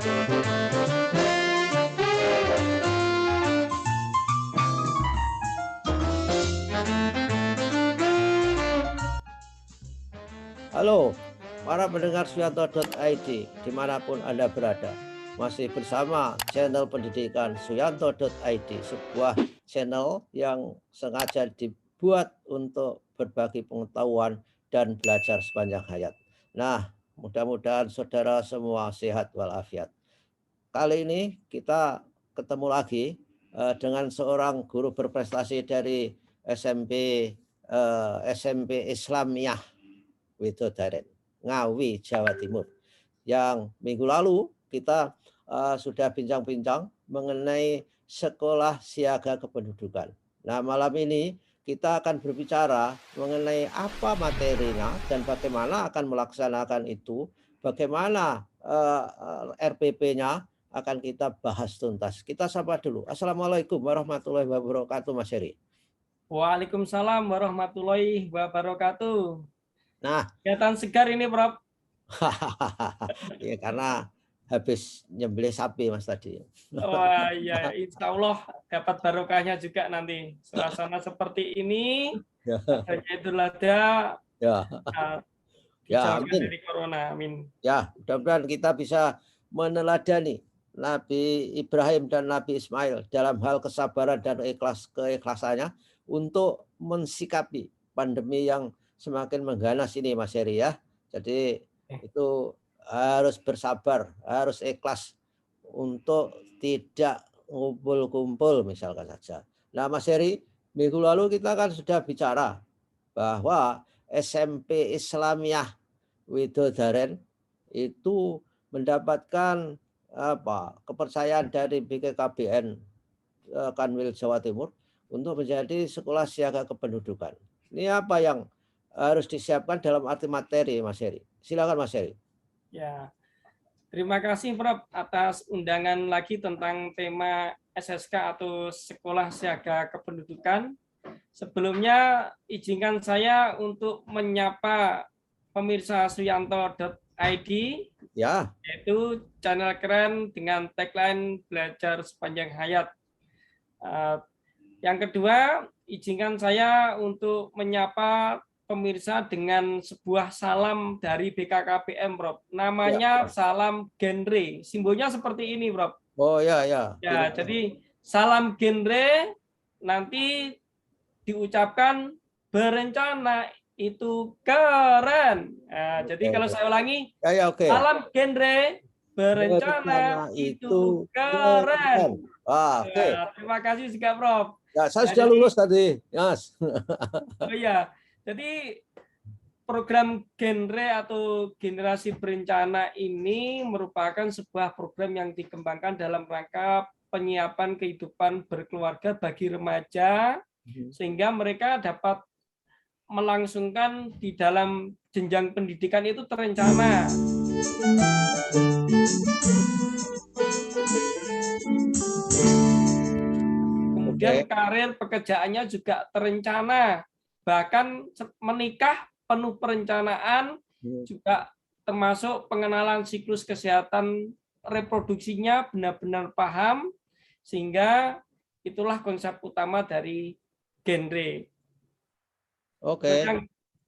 Halo, para pendengar Suyanto.id dimanapun Anda berada. Masih bersama channel pendidikan Suyanto.id, sebuah channel yang sengaja dibuat untuk berbagi pengetahuan dan belajar sepanjang hayat. Nah, mudah-mudahan saudara semua sehat walafiat. Kali ini kita ketemu lagi dengan seorang guru berprestasi dari SMP Islamiyah Widodaren, Ngawi, Jawa Timur. Yang minggu lalu kita sudah bincang-bincang mengenai sekolah siaga kependudukan. Nah, malam ini kita akan berbicara mengenai apa materinya dan bagaimana akan melaksanakan itu, bagaimana RPP-nya akan kita bahas tuntas. Kita sapa dulu. Assalamualaikum warahmatullahi wabarakatuh, Mas Heri. Waalaikumsalam warahmatullahi wabarakatuh. Nah, Kelihatan segar ini, Prof. ya karena habis nyembelih sapi Mas tadi. Wah, ya, insya Allah dapat barokahnya juga nanti. Suasana seperti ini, Ya, adanya Idul Adha, ya, ya, dijauhkan amin. dari corona, amin. Ya, mudah-mudahan kita bisa meneladani Nabi Ibrahim dan Nabi Ismail dalam hal kesabaran dan keikhlasannya untuk mensikapi pandemi yang semakin mengganas ini, Mas Heri ya. Jadi itu harus bersabar, harus ikhlas untuk tidak ngumpul-kumpul misalkan saja. Nah, Mas Heri, minggu lalu kita kan sudah bicara bahwa SMP Islamiyah Widodaren itu mendapatkan kepercayaan dari BKKBN Kanwil Jawa Timur untuk menjadi sekolah siaga kependudukan. Ini apa yang harus disiapkan dalam arti materi, Mas Heri? Silakan, Mas Heri. Ya, terima kasih, Prof, atas undangan lagi tentang tema SSK atau Sekolah Siaga Kependudukan. Sebelumnya, izinkan saya untuk menyapa pemirsa Suyanto.id, Ya, yaitu channel keren dengan tagline belajar sepanjang hayat. Yang kedua, izinkan saya untuk menyapa pemirsa dengan sebuah salam dari BKKBN, Prof. Namanya ya. salam genre. Simbolnya seperti ini, Prof. Oh ya, ya. Ya, jadi salam genre nanti diucapkan berencana itu keren. Nah, jadi kalau saya ulangi, ya, ya, oke. salam genre berencana Berencana itu itu keren. keren. Oke. Nah, terima kasih juga, Prof. Ya, saya Nah, sudah lulus tadi, Mas. oh iya, jadi program genre atau generasi berencana ini merupakan sebuah program yang dikembangkan dalam rangka penyiapan kehidupan berkeluarga bagi remaja, sehingga mereka dapat melangsungkan di dalam jenjang pendidikan itu terencana. Kemudian karir pekerjaannya juga terencana, bahkan menikah penuh perencanaan, juga termasuk pengenalan siklus kesehatan reproduksinya benar-benar paham, sehingga itulah konsep utama dari genre. Oke.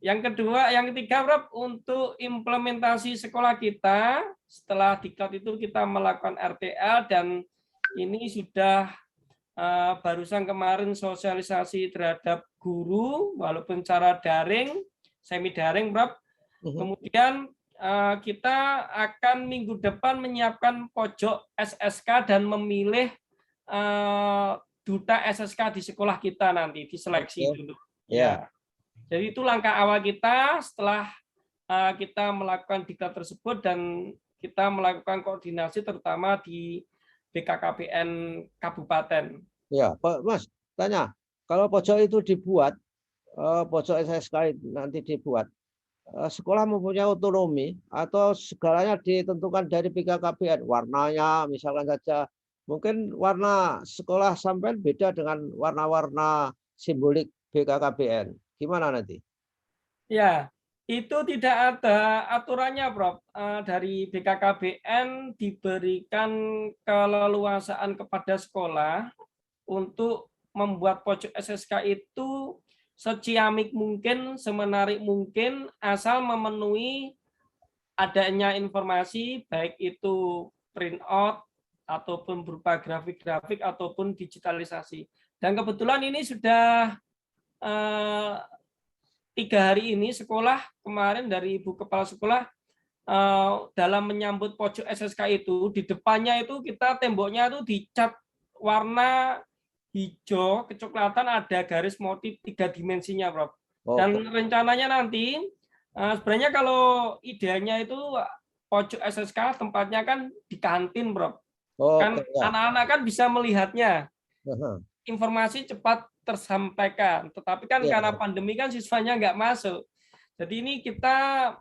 Yang kedua, yang ketiga, Prof, untuk implementasi sekolah kita, setelah diklat itu kita melakukan RTA, dan ini sudah barusan kemarin sosialisasi terhadap guru, walaupun cara daring, semi daring, Prof. Kemudian kita akan minggu depan menyiapkan pojok SSK dan memilih duta SSK di sekolah kita nanti, diseleksi dulu. Ya. Jadi itu langkah awal kita setelah kita melakukan diklat tersebut dan kita melakukan koordinasi terutama di BKKBN Kabupaten. Ya, Pak Mas, tanya, kalau pojok itu dibuat, pojok SSK nanti dibuat, sekolah mempunyai otonomi atau segalanya ditentukan dari BKKBN, warnanya misalkan saja, mungkin warna sekolah sampai beda dengan warna-warna simbolik BKKBN. Gimana nanti? Ya, Itu tidak ada aturannya, Prof. Dari BKKBN diberikan keleluasaan kepada sekolah untuk membuat pojok SSK itu seciamik mungkin, semenarik mungkin, asal memenuhi adanya informasi, baik itu print out, ataupun berupa grafik-grafik, ataupun digitalisasi. Dan kebetulan ini sudah 3 hari ini sekolah kemarin dari Ibu Kepala Sekolah dalam menyambut pojok SSK itu, di depannya itu kita temboknya itu dicat warna hijau kecoklatan, ada garis motif 3 dimensinya, Prof. Dan rencananya nanti sebenarnya kalau idenya itu pojok SSK tempatnya kan di kantin, Prof. Kan anak-anak kan bisa melihatnya, informasi cepat tersampaikan. Tetapi kan karena pandemi kan siswanya nggak masuk. Jadi ini kita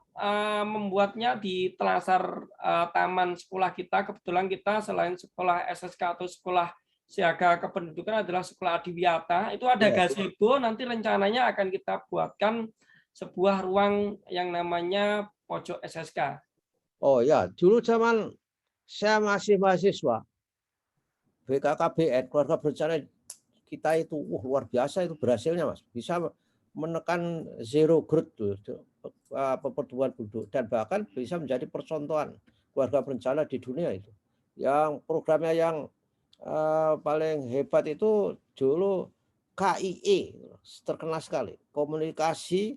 membuatnya di telasar taman sekolah kita. Kebetulan kita selain sekolah SSK atau sekolah siaga kependudukan adalah sekolah adiwiyata. Itu ada gazebo, nanti rencananya akan kita buatkan sebuah ruang yang namanya pojok SSK. Oh ya, dulu zaman saya masih mahasiswa, BKKBN, keluarga berencana kita itu luar biasa itu berhasilnya, Mas. Bisa menekan zero growth pertumbuhan penduduk, dan bahkan bisa menjadi percontohan keluarga berencana di dunia itu. Yang programnya yang paling hebat itu dulu KIE, terkenal sekali, komunikasi,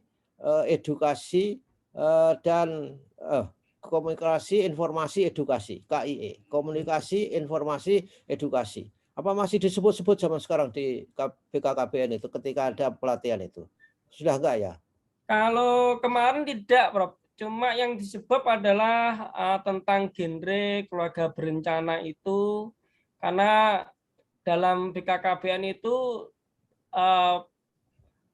edukasi, dan komunikasi, informasi, edukasi, KIE, komunikasi, informasi, edukasi. Apa masih disebut-sebut zaman sekarang di BKKBN itu ketika ada pelatihan itu? Sudah enggak ya? Kalau kemarin tidak, Prof. Cuma yang disebut adalah tentang genre keluarga berencana itu, karena dalam BKKBN itu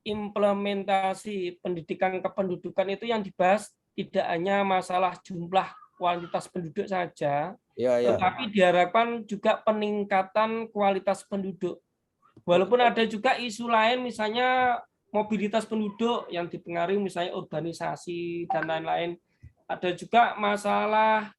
implementasi pendidikan kependudukan itu yang dibahas tidak hanya masalah jumlah kualitas penduduk saja, tetapi diharapkan juga peningkatan kualitas penduduk. Walaupun ada juga isu lain, misalnya mobilitas penduduk yang dipengaruhi misalnya urbanisasi dan lain-lain. Ada juga masalah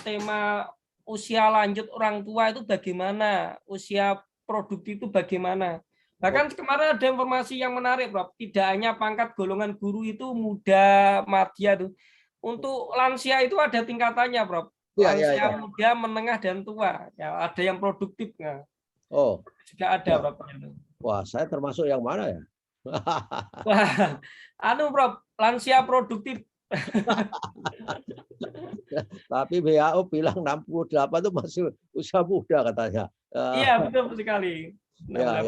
tema usia lanjut orang tua itu bagaimana, usia produktif itu bagaimana. Bahkan kemarin ada informasi yang menarik, Prof. Tidak hanya pangkat golongan guru itu muda, madya tuh. Untuk lansia itu ada tingkatannya, Prof. Lansia muda, menengah, dan tua. Ya, ada yang produktif. Ya. Oh, juga ada, Prof. Wah, saya termasuk yang mana ya? Wah, Prof, lansia produktif. Tapi WHO bilang 68 itu masih usia muda katanya. Iya, betul sekali. Ya.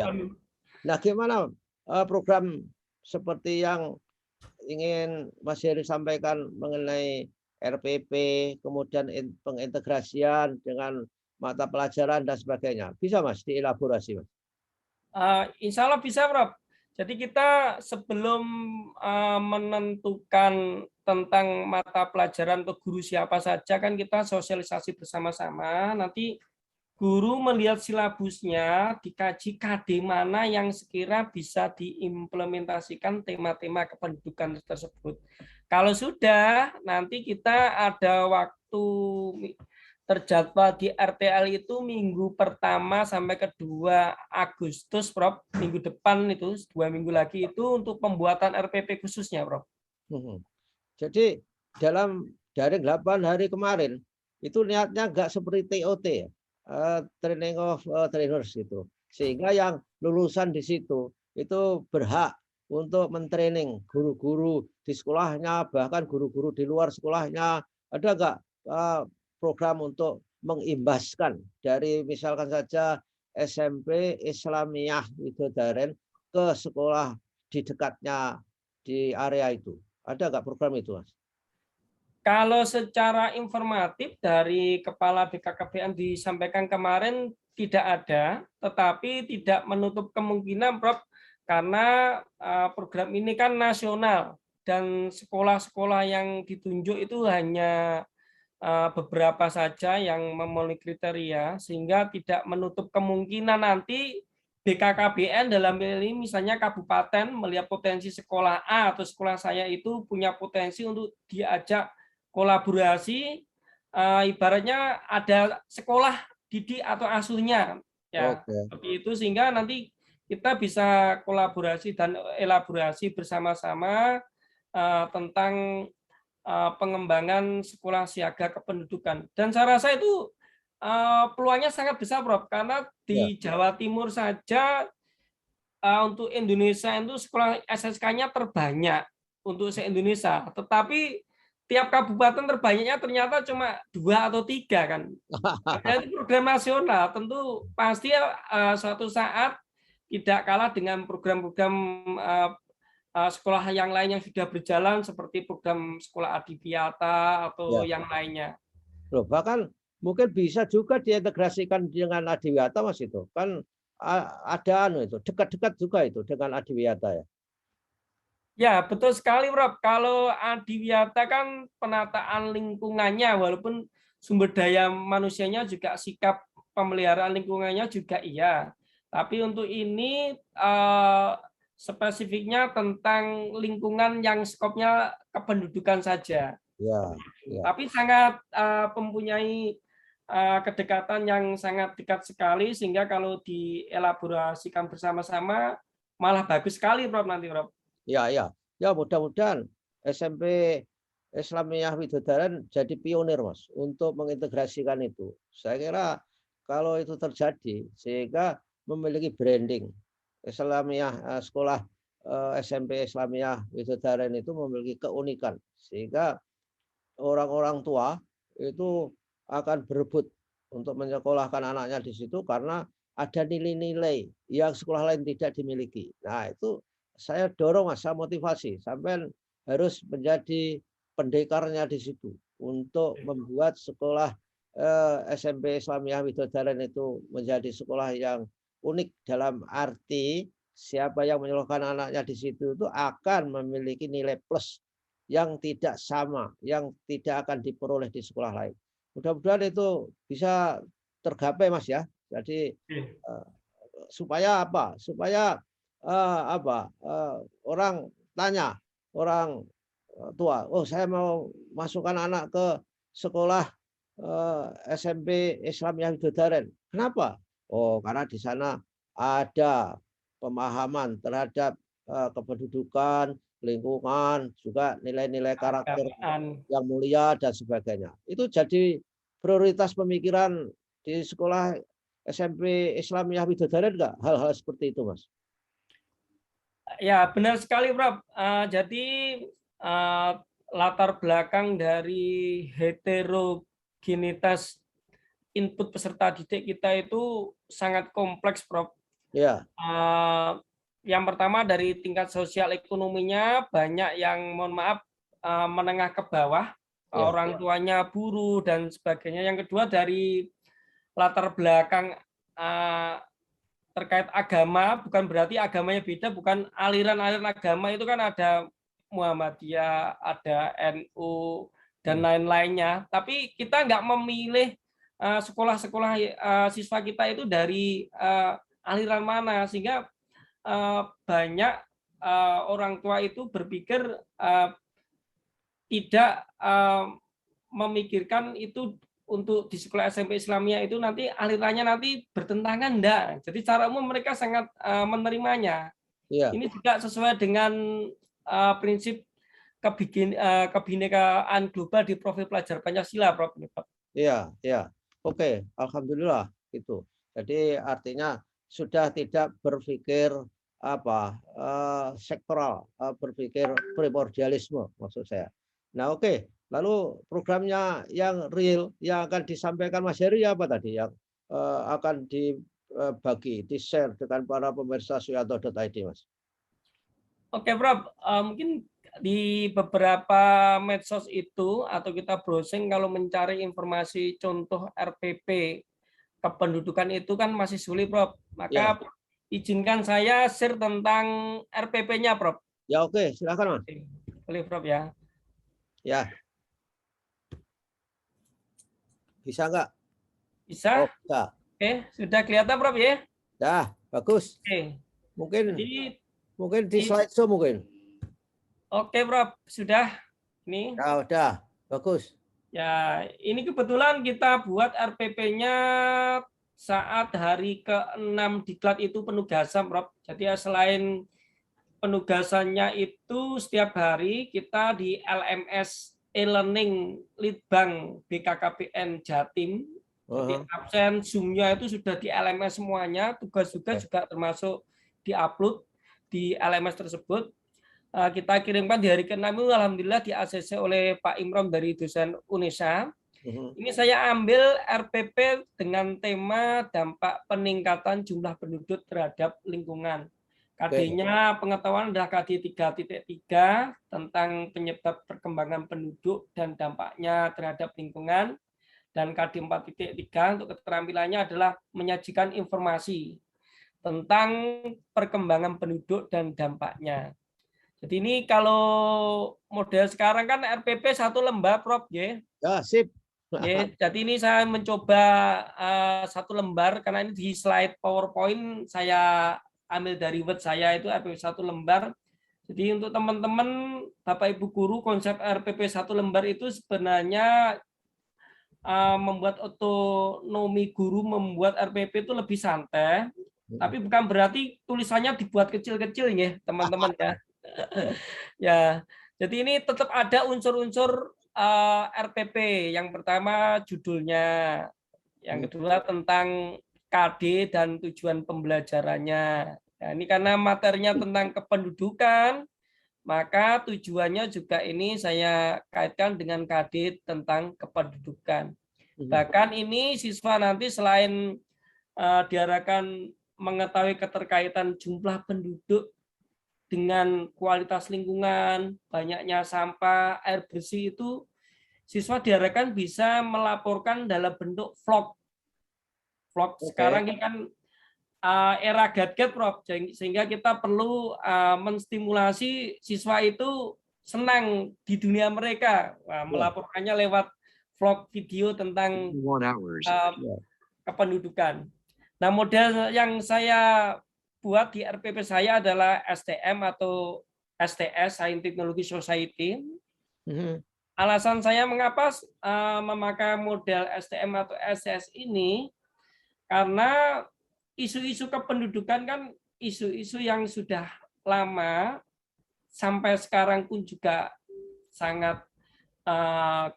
Nah, gimana program seperti yang ingin Mas Heri sampaikan mengenai RPP, kemudian pengintegrasian dengan mata pelajaran dan sebagainya? Bisa, Mas, dielaborasi, Mas? Insya Allah bisa, Prof. Jadi kita sebelum menentukan tentang mata pelajaran atau guru siapa saja, kan kita sosialisasi bersama-sama. Nanti guru melihat silabusnya, dikaji KD mana yang sekira bisa diimplementasikan tema-tema kependudukan tersebut. Kalau sudah, nanti kita ada waktu terjadwal di RTL itu minggu pertama sampai ke-2 Agustus, Prof. Minggu depan itu, 2 minggu lagi itu untuk pembuatan RPP khususnya, Prof. Jadi dalam dari 8 hari kemarin, itu niatnya nggak seperti TOT ya, training of trainers itu. Sehingga yang lulusan di situ itu berhak untuk mentraining guru-guru di sekolahnya, bahkan guru-guru di luar sekolahnya. Ada nggak program untuk mengimbaskan dari misalkan saja SMP Islamiyah Widodaren ke sekolah di dekatnya di area itu? Ada nggak program itu, Mas? Kalau secara informatif dari Kepala BKKBN disampaikan kemarin tidak ada, tetapi tidak menutup kemungkinan, Prof, karena program ini kan nasional dan sekolah-sekolah yang ditunjuk itu hanya beberapa saja yang memenuhi kriteria, sehingga tidak menutup kemungkinan nanti BKKBN dalam ini misalnya kabupaten melihat potensi sekolah A atau sekolah saya itu punya potensi untuk diajak kolaborasi, ibaratnya ada sekolah didik atau asuhnya, ya Oke. seperti itu, sehingga nanti kita bisa kolaborasi dan elaborasi bersama-sama tentang pengembangan sekolah siaga kependudukan. Dan saya rasa itu peluangnya sangat besar, Prof, karena Ya. di Jawa Timur saja untuk Indonesia itu sekolah SSK-nya terbanyak untuk se-Indonesia, tetapi tiap kabupaten terbanyaknya ternyata cuma 2 atau 3 kan. Padahal itu program nasional, tentu pasti suatu saat tidak kalah dengan program-program sekolah yang lain yang sudah berjalan seperti program sekolah adiwiyata atau Ya. yang lainnya. Loh, bahkan mungkin bisa juga diintegrasikan dengan Adiwiyata, Mas, itu. Kan ada itu, dekat-dekat juga itu dengan Adiwiyata ya. Ya, betul sekali, Prof. Kalau adiwiyata kan penataan lingkungannya, walaupun sumber daya manusianya juga sikap pemeliharaan lingkungannya juga iya. Tapi untuk ini spesifiknya tentang lingkungan yang skopnya kependudukan saja. Ya, ya. Tapi sangat mempunyai kedekatan yang sangat dekat sekali, sehingga kalau dielaborasikan bersama-sama malah bagus sekali, Prof, nanti, Prof. Ya, ya. Ya, mudah-mudahan SMP Islamiyah Widodaren jadi pionir, Mas, untuk mengintegrasikan itu. Saya kira kalau itu terjadi sehingga memiliki branding Islamiyah, sekolah SMP Islamiyah Widodaren itu memiliki keunikan sehingga orang-orang tua itu akan berebut untuk menyekolahkan anaknya di situ karena ada nilai-nilai yang sekolah lain tidak dimiliki. Nah, itu saya dorong, Mas, saya motivasi sampai harus menjadi pendekarnya di situ untuk membuat sekolah SMP Islamiyah Widodaren itu menjadi sekolah yang unik dalam arti siapa yang menyekolahkan anaknya di situ itu akan memiliki nilai plus yang tidak sama, yang tidak akan diperoleh di sekolah lain. Mudah-mudahan itu bisa tergapai, Mas, ya. Jadi supaya apa? Supaya orang tanya, orang tua, oh saya mau masukkan anak ke sekolah SMP Islamiyah Widodaren. Kenapa? Oh, karena di sana ada pemahaman terhadap kependudukan, lingkungan, juga nilai-nilai karakter Keagamaan. yang mulia dan sebagainya. Itu jadi prioritas pemikiran di sekolah SMP Islamiyah Widodaren enggak? Hal-hal seperti itu, Mas. Ya, benar sekali, Prof. Jadi eh, latar belakang dari heterogenitas input peserta didik kita itu sangat kompleks, Prof. Ya, Yang pertama dari tingkat sosial ekonominya banyak yang mohon maaf menengah ke bawah, ya, orang tuanya buruh dan sebagainya. Yang kedua dari latar belakang terkait agama, bukan berarti agamanya beda, bukan aliran-aliran agama itu kan ada Muhammadiyah, ada NU dan lain-lainnya. Tapi kita nggak memilih sekolah-sekolah siswa kita itu dari aliran mana, sehingga banyak orang tua itu berpikir tidak memikirkan itu untuk di sekolah SMP Islamiyah itu nanti alirannya nanti bertentangan, enggak. Jadi secara umum mereka sangat menerimanya. ya, Ini juga sesuai dengan prinsip kebinekaan global di profil pelajar Pancasila, Prof. ya, ya. Oke, alhamdulillah itu. Jadi artinya sudah tidak berpikir sektoral, berpikir primordialisme maksud saya. Nah, oke. Lalu programnya yang real yang akan disampaikan Mas Heri apa tadi yang akan dibagi, di-share dengan para pemirsa suyanto.id, Mas? Oke, Prof. Mungkin di beberapa medsos itu atau kita browsing kalau mencari informasi contoh RPP kependudukan itu kan masih sulit, Prof. Ya, Maka izinkan saya share tentang RPP-nya, Prof. ya, oke, silakan, Mas. Boleh, Prof, ya. Ya, bisa nggak? Bisa? Oh, bisa. Oke, sudah kelihatan, Prof, ya? Dah. Bagus. Oke. Mungkin di Jadi slideshow mungkin. oke, Prof. Sudah. Ini. Ya, udah. Bagus. Ya, ini kebetulan kita buat RPP-nya saat hari ke-6 diklat itu penugasan, Prof. Jadi selain penugasannya itu setiap hari kita di LMS e-learning Litbang BKKBN Jatim. Jadi absen Zoom-nya itu sudah di LMS semuanya, tugas-tugas juga termasuk di-upload di LMS tersebut. Kita kirimkan di hari ke-6 itu alhamdulillah di ACC oleh Pak Imron dari dosen UNESA. Ini saya ambil RPP dengan tema dampak peningkatan jumlah penduduk terhadap lingkungan. KD-nya pengetahuan adalah KD 3.3 tentang penyebab perkembangan penduduk dan dampaknya terhadap lingkungan. Dan KD 4.3 untuk keterampilannya adalah menyajikan informasi tentang perkembangan penduduk dan dampaknya. Jadi ini kalau model sekarang kan RPP 1 lembar, Prof. Ya, sip. Ya, jadi ini saya mencoba 1 lembar karena ini di slide PowerPoint saya ambil dari Word saya itu RPP 1 lembar. Jadi untuk teman-teman Bapak Ibu guru konsep RPP 1 lembar itu sebenarnya membuat otonomi guru membuat RPP itu lebih santai. Tapi bukan berarti tulisannya dibuat kecil-kecil ya, teman-teman ya. Ya, jadi ini tetap ada unsur-unsur RPP. Yang pertama judulnya, yang kedua tentang KD dan tujuan pembelajarannya. Nah, ini karena materinya tentang kependudukan, maka tujuannya juga ini saya kaitkan dengan KD tentang kependudukan. Bahkan ini siswa nanti selain diarahkan mengetahui keterkaitan jumlah penduduk dengan kualitas lingkungan, banyaknya sampah, air bersih itu, siswa diharapkan bisa melaporkan dalam bentuk vlog. Vlog sekarang ini kan era gadget, Prof. Sehingga kita perlu menstimulasi siswa itu senang di dunia mereka. Melaporkannya lewat vlog video tentang kependudukan. Nah, model yang saya buat di RPP saya adalah STM atau STS, Science Technology Society. Alasan saya mengapa memakai model STM atau STS ini, karena isu-isu kependudukan kan isu-isu yang sudah lama, sampai sekarang pun juga sangat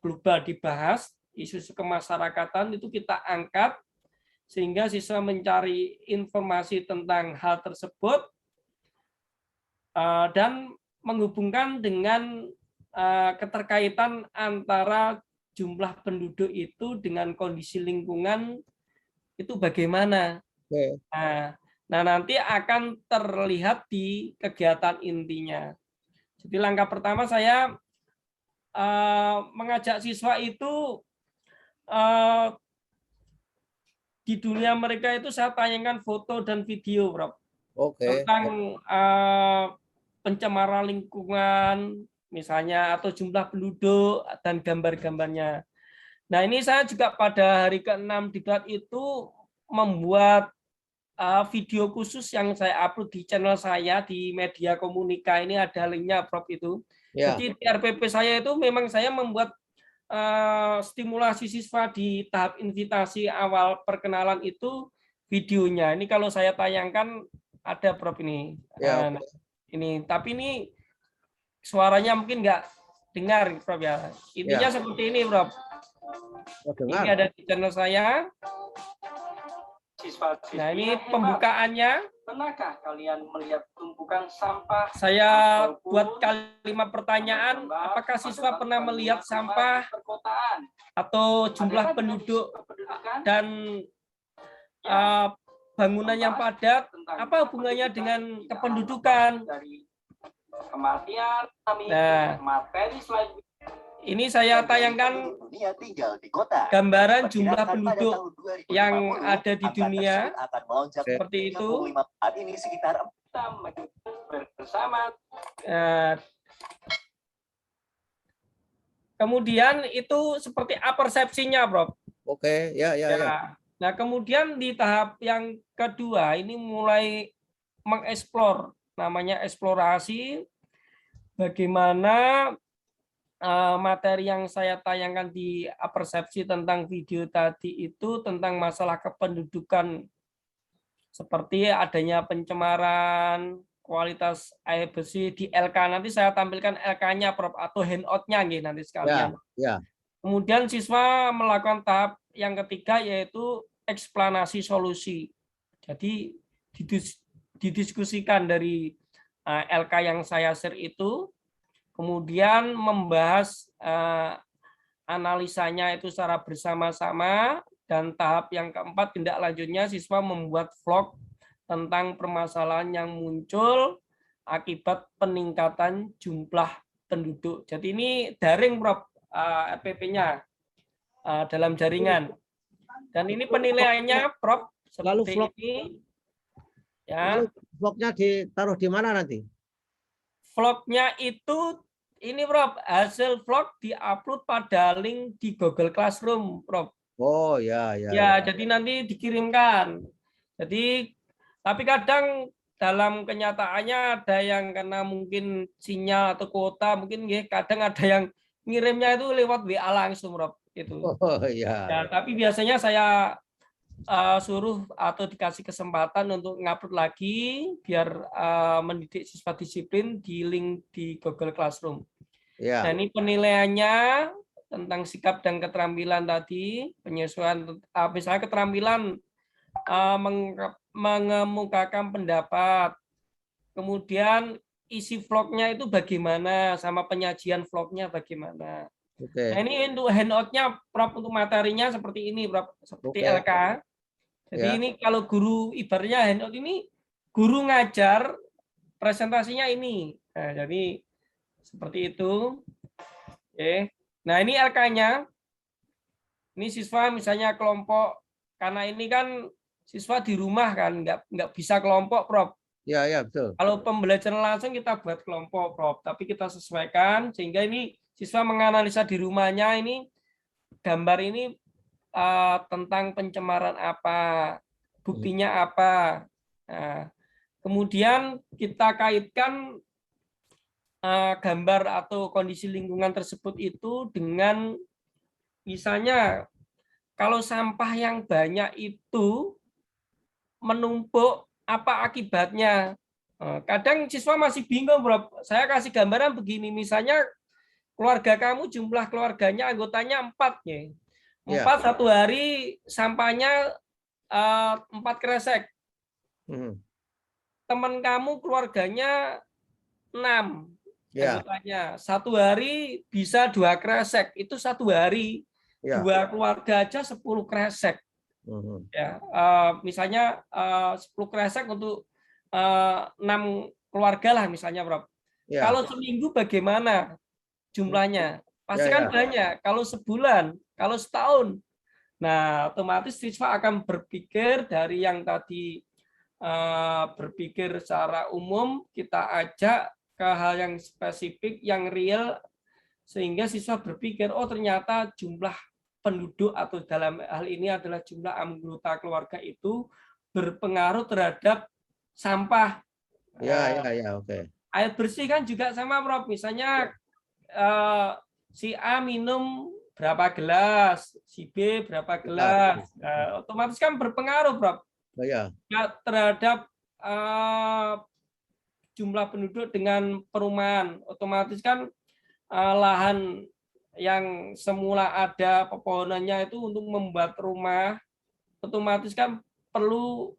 global dibahas. Isu-isu kemasyarakatan itu kita angkat, sehingga siswa mencari informasi tentang hal tersebut dan menghubungkan dengan keterkaitan antara jumlah penduduk itu dengan kondisi lingkungan itu bagaimana. Nah, nanti akan terlihat di kegiatan intinya. Jadi langkah pertama saya mengajak siswa itu di dunia mereka itu saya tayangkan foto dan video, Prof. Tentang pencemaran lingkungan, misalnya, atau jumlah penduduk dan gambar-gambarnya. Nah, ini saya juga pada hari ke-6 diklat itu membuat video khusus yang saya upload di channel saya di Media Komunika. Ini ada linknya, Prof. Itu. Jadi di RPP saya itu memang saya membuat stimulasi siswa di tahap invitasi awal perkenalan itu videonya. Ini kalau saya tayangkan ada, Prof. Ini. Ini, tapi ini suaranya mungkin nggak dengar, Prof. Ya. Intinya seperti ini, Prof. Ini ada di channel saya. Nah, ini pembukaannya. Pernahkah kalian melihat tumpukan sampah? Saya buat kalimat pertanyaan, apakah siswa pernah melihat sampah atau jumlah penduduk dan bangunan yang padat, apa hubungannya dengan kependudukan? Nah, ini saya tayangkan gambaran jumlah penduduk yang ada di dunia seperti itu. Kemudian itu seperti apa persepsinya, Prof? Ya. Nah, kemudian di tahap yang kedua ini mulai mengeksplor, namanya eksplorasi bagaimana materi yang saya tayangkan di persepsi tentang video tadi itu tentang masalah kependudukan seperti adanya pencemaran kualitas air bersih di LK. Nanti saya tampilkan LK-nya Prof atau handout-nya nanti Ya, sekalian. ya. Kemudian siswa melakukan tahap yang ketiga yaitu eksplanasi solusi. Jadi didiskusikan dari LK yang saya share itu, kemudian membahas analisanya itu secara bersama-sama, dan tahap yang keempat tindak lanjutnya siswa membuat vlog tentang permasalahan yang muncul akibat peningkatan jumlah penduduk. Jadi ini daring Prof, RPP-nya dalam jaringan. Dan ini penilaiannya Prof Lalu seperti vlog, ini. Ya. lalu vlognya ditaruh di mana nanti? Vlognya itu ini Prof, hasil vlog diupload pada link di Google Classroom, Prof. Oh ya, ya, Ya, ya. jadi nanti dikirimkan. Jadi, tapi kadang dalam kenyataannya ada yang karena mungkin sinyal atau kuota, mungkin ya, kadang ada yang ngirimnya itu lewat WA langsung, Prof. Itu. Oh ya. Ya, tapi biasanya saya suruh atau dikasih kesempatan untuk ngupload lagi biar mendidik siswa disiplin di link di Google Classroom. Ya. Nah, ini penilaiannya tentang sikap dan keterampilan tadi, penyesuaian misalnya keterampilan mengemukakan pendapat, kemudian isi vlognya itu bagaimana, sama penyajian vlognya bagaimana. Oke. Nah, ini untuk handout-nya Prof, untuk materinya seperti ini Prof, seperti Oke. LK. Jadi Ya. ini kalau guru ibaratnya handout ini guru ngajar, presentasinya ini. Nah, jadi seperti itu. Oke. Nah, ini LK-nya. Ini siswa misalnya kelompok, karena ini kan siswa di rumah kan, nggak bisa kelompok, Prof. Ya, ya, betul. Kalau pembelajaran langsung kita buat kelompok, Prof. Tapi kita sesuaikan sehingga ini siswa menganalisa di rumahnya ini gambar ini tentang pencemaran apa, buktinya apa. Nah, kemudian kita kaitkan gambar atau kondisi lingkungan tersebut itu dengan misalnya kalau sampah yang banyak itu menumpuk, apa akibatnya? Kadang siswa masih bingung, Bro. Saya kasih gambaran begini, misalnya keluarga kamu jumlah keluarganya anggotanya 4 ya. 4 satu hari sampahnya 4 kresek. Teman kamu keluarganya 6 anggotanya. Satu hari bisa 2 kresek. Itu satu hari 2 keluarga aja 10 kresek. Ya, misalnya 10 kresek untuk 6 keluarga lah misalnya, Prof. Kalau seminggu bagaimana jumlahnya? Pasti kan banyak. Kalau sebulan, kalau setahun. Nah, otomatis siswa akan berpikir dari yang tadi berpikir secara umum, kita ajak ke hal yang spesifik, yang real, sehingga siswa berpikir, oh ternyata jumlah penduduk atau dalam hal ini adalah jumlah anggota keluarga itu berpengaruh terhadap sampah. Oke. Air bersih kan juga sama, Prof. Misalnya si A minum berapa gelas, si B berapa gelas, otomatis kan berpengaruh, Prof. Terhadap jumlah penduduk dengan perumahan. Otomatis kan lahan yang semula ada pepohonannya itu untuk membuat rumah, otomatis kan perlu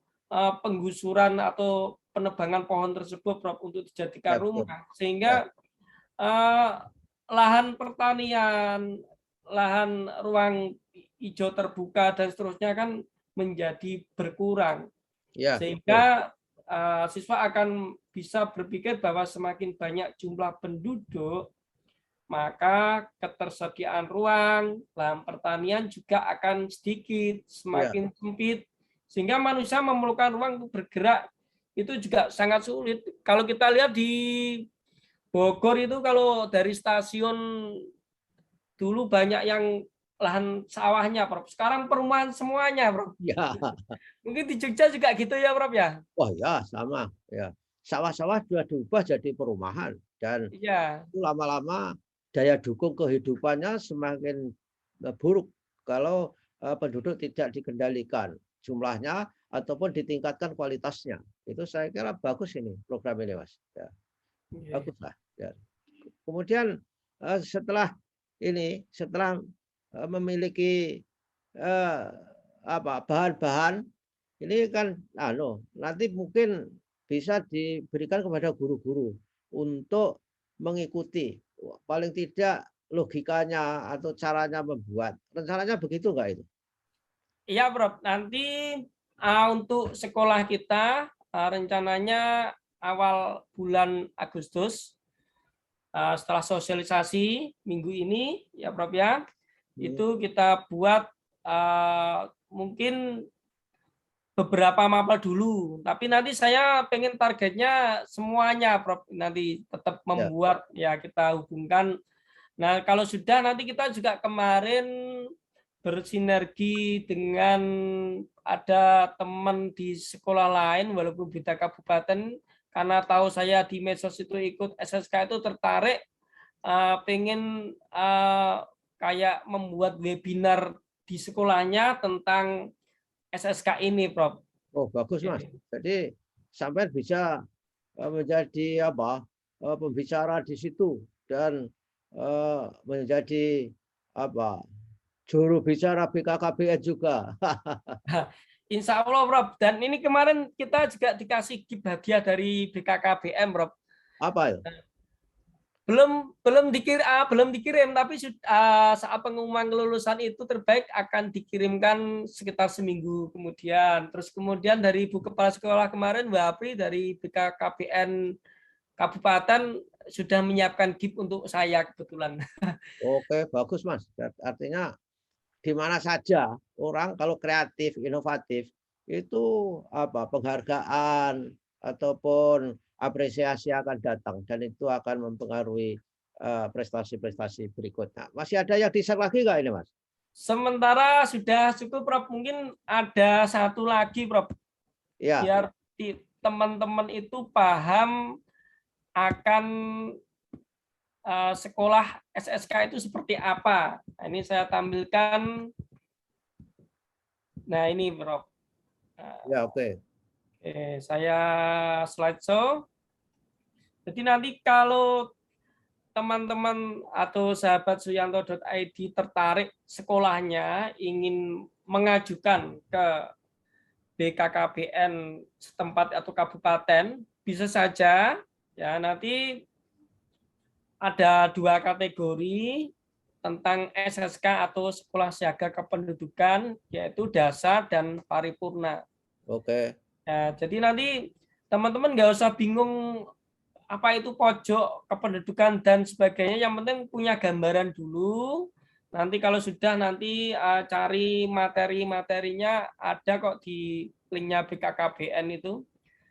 penggusuran atau penebangan pohon tersebut, Prof, untuk dijadikan rumah. Sehingga lahan pertanian, lahan ruang hijau terbuka dan seterusnya kan menjadi berkurang. Sehingga siswa akan bisa berpikir bahwa semakin banyak jumlah penduduk, maka ketersediaan ruang, lahan pertanian juga akan sedikit, semakin sempit, sehingga manusia memerlukan ruang untuk bergerak itu juga sangat sulit. Kalau kita lihat di Bogor itu, kalau dari stasiun dulu banyak yang lahan sawahnya, Prof. Sekarang perumahan semuanya, Prof. Ya, Mungkin di Jogja juga gitu ya, Prof ya? wah ya sama ya. Sawah-sawah sudah diubah jadi perumahan dan Iya. itu lama-lama daya dukung kehidupannya semakin buruk kalau penduduk tidak dikendalikan jumlahnya ataupun ditingkatkan kualitasnya. Itu saya kira bagus ini program ini, Mas. Ya, Oke. bagus lah. Ya. Kemudian setelah ini, setelah memiliki eh, apa bahan-bahan ini kan nanti mungkin bisa diberikan kepada guru-guru untuk mengikuti paling tidak logikanya atau caranya membuat. Rencananya begitu enggak itu? Iya, Prof. Nanti untuk sekolah kita rencananya awal bulan Agustus setelah sosialisasi minggu ini ya, Prof ya, itu kita buat mungkin beberapa mapel dulu. Tapi nanti saya pengen targetnya semuanya, Prof. Nanti tetap Ya. membuat ya kita hubungkan. Nah, kalau sudah nanti kita juga kemarin bersinergi dengan ada teman di sekolah lain walaupun beda kabupaten, karena tahu saya di medsos itu ikut SSK itu tertarik pengen kayak membuat webinar di sekolahnya tentang SSK ini, Prof. Oh, bagus, Mas. Jadi sampai bisa menjadi apa? Pembicara di situ dan menjadi apa? Juru bicara BKKBN juga. Insya Allah, Prof. Dan ini kemarin kita juga dikasih gift hadiah dari BKKBM, Prof. Apa itu? Belum dikirim, tapi saat pengumuman kelulusan itu terbaik akan dikirimkan sekitar seminggu kemudian. Terus kemudian dari Ibu Kepala Sekolah kemarin, Mbak Apri dari BKKBN Kabupaten sudah menyiapkan gift untuk saya kebetulan. Oke, bagus, Mas. Artinya di mana saja orang kalau kreatif, inovatif itu apa penghargaan ataupun apresiasi akan datang dan itu akan mempengaruhi prestasi-prestasi berikutnya. Masih ada yang di-share lagi nggak ini, Mas? Sementara sudah cukup, Prof. Mungkin ada satu lagi, Prof. Ya, Biar teman-teman itu paham akan sekolah SSK itu seperti apa. Nah, ini saya tampilkan. Nah, ini, Prof. ya, oke. Saya slideshow. Jadi nanti kalau teman-teman atau sahabat suyanto.id tertarik sekolahnya ingin mengajukan ke BKKBN setempat atau kabupaten, bisa saja ya. Nanti ada dua kategori tentang SSK atau sekolah siaga kependudukan, yaitu dasar dan paripurna. Oke. Ya, jadi nanti teman-teman nggak usah bingung apa itu pojok kependudukan dan sebagainya. Yang penting punya gambaran dulu. Nanti kalau sudah nanti cari materi-materinya ada kok di linknya BKKBN itu.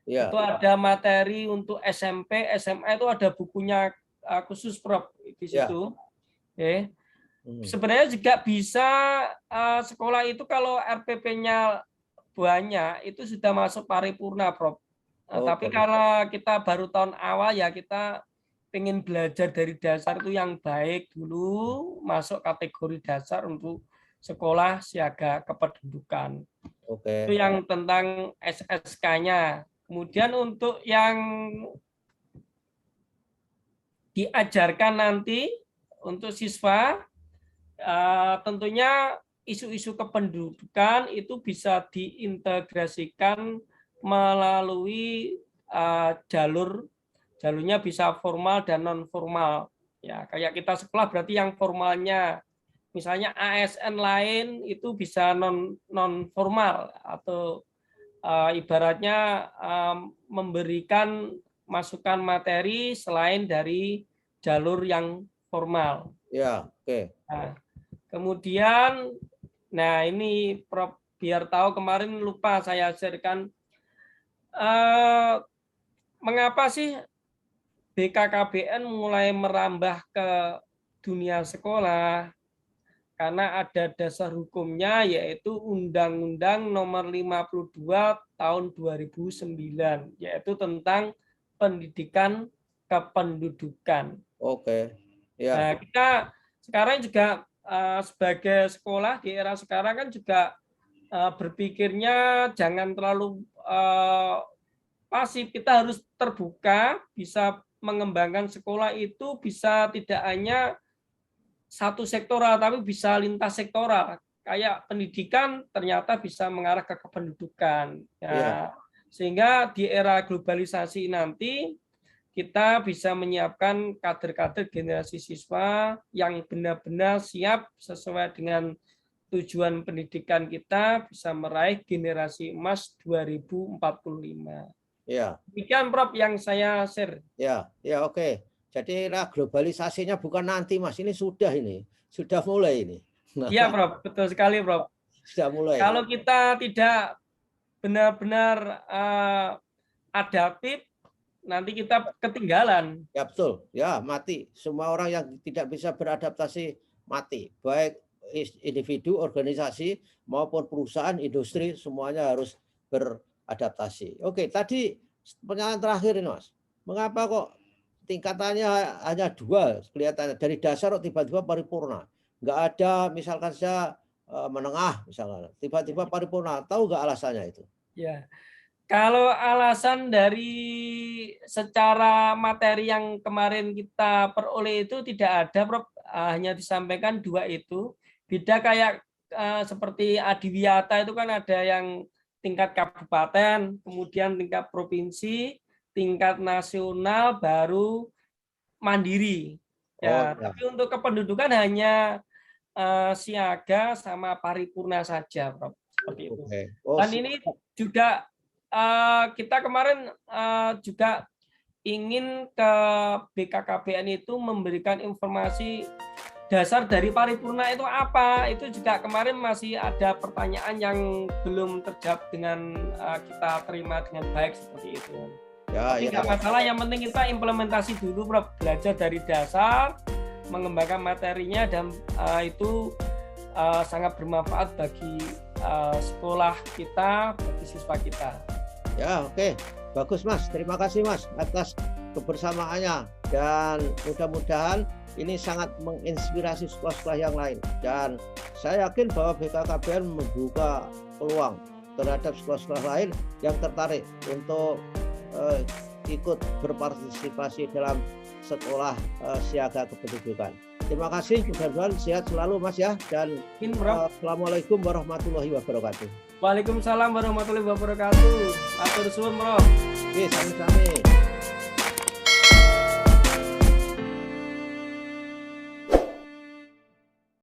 Ya. Itu ada materi untuk SMP, SMA itu ada bukunya khusus, Prof, di Ya. situ. Oke. Sebenarnya juga bisa sekolah itu kalau RPP-nya banyak itu sudah masuk paripurna, Prof. Nah, tapi Oke. karena kita baru tahun awal ya kita pengen belajar dari dasar itu yang baik dulu, masuk kategori dasar untuk sekolah siaga kependudukan. Itu Oke. yang tentang SSK-nya. Kemudian untuk yang diajarkan nanti untuk siswa, tentunya isu-isu kependudukan itu bisa diintegrasikan melalui jalurnya bisa formal dan non formal. Ya, kayak kita sekolah berarti yang formalnya misalnya ASN lain itu bisa non formal atau ibaratnya memberikan masukan materi selain dari jalur yang formal. Ya, oke. Nah, kemudian, nah ini Prof, biar tahu kemarin lupa saya sharekan mengapa sih BKKBN mulai merambah ke dunia sekolah. karena ada dasar hukumnya yaitu Undang-Undang Nomor 52 Tahun 2009 yaitu tentang pendidikan kependudukan. Oke. Ya. Nah, kita sekarang juga sebagai sekolah di era sekarang kan juga berpikirnya jangan terlalu pasif, kita harus terbuka, bisa mengembangkan sekolah itu bisa tidak hanya satu sektoral, tapi bisa lintas sektoral. Kayak pendidikan ternyata bisa mengarah ke kependudukan. Ya, sehingga di era globalisasi nanti kita bisa menyiapkan kader-kader generasi siswa yang benar-benar siap sesuai dengan tujuan pendidikan kita bisa meraih generasi emas 2045. Ya. Demikian Prof yang saya share. Ya, oke. Jadi globalisasinya bukan nanti Mas, ini sudah mulai ini. Iya Prof, betul sekali Prof. Sudah mulai. Kalau kita tidak benar-benar adaptif, nanti kita ketinggalan. Ya betul, ya mati. Semua orang yang tidak bisa beradaptasi mati. Baik individu, organisasi, maupun perusahaan, industri, semuanya harus beradaptasi. Oke, tadi pertanyaan terakhir ini Mas. Mengapa kok tingkatannya hanya 2 kelihatannya dari dasar tiba-tiba paripurna, nggak ada misalkan saja menengah misalnya tiba-tiba paripurna, tahu nggak alasannya itu? Ya, kalau alasan dari secara materi yang kemarin kita peroleh itu tidak ada Prof, hanya disampaikan 2 itu. Beda kayak seperti Adiwiyata itu kan ada yang tingkat kabupaten, kemudian tingkat provinsi, tingkat nasional, baru mandiri. Ya, tapi untuk kependudukan hanya siaga sama paripurna saja, Prof. Seperti itu. Dan ini juga kita kemarin juga ingin ke BKKBN itu memberikan informasi dasar dari paripurna itu apa. Itu juga kemarin masih ada pertanyaan yang belum terjawab dengan kita terima dengan baik seperti itu. Tapi nggak masalah, yang penting kita implementasi dulu, Prof. Belajar dari dasar, mengembangkan materinya, dan itu sangat bermanfaat bagi sekolah kita, bagi siswa kita. Ya, oke. Bagus Mas, terima kasih Mas atas kebersamaannya, dan mudah-mudahan ini sangat menginspirasi sekolah-sekolah yang lain, dan saya yakin bahwa BKKBN membuka peluang terhadap sekolah-sekolah lain yang tertarik untuk ikut berpartisipasi dalam sekolah siaga kependudukan. Terima kasih, mudah-mudahan sehat selalu Mas ya, dan assalamualaikum warahmatullahi wabarakatuh. Waalaikumsalam warahmatullahi wabarakatuh. Atur suwun, Prof. Oke, sami-sami.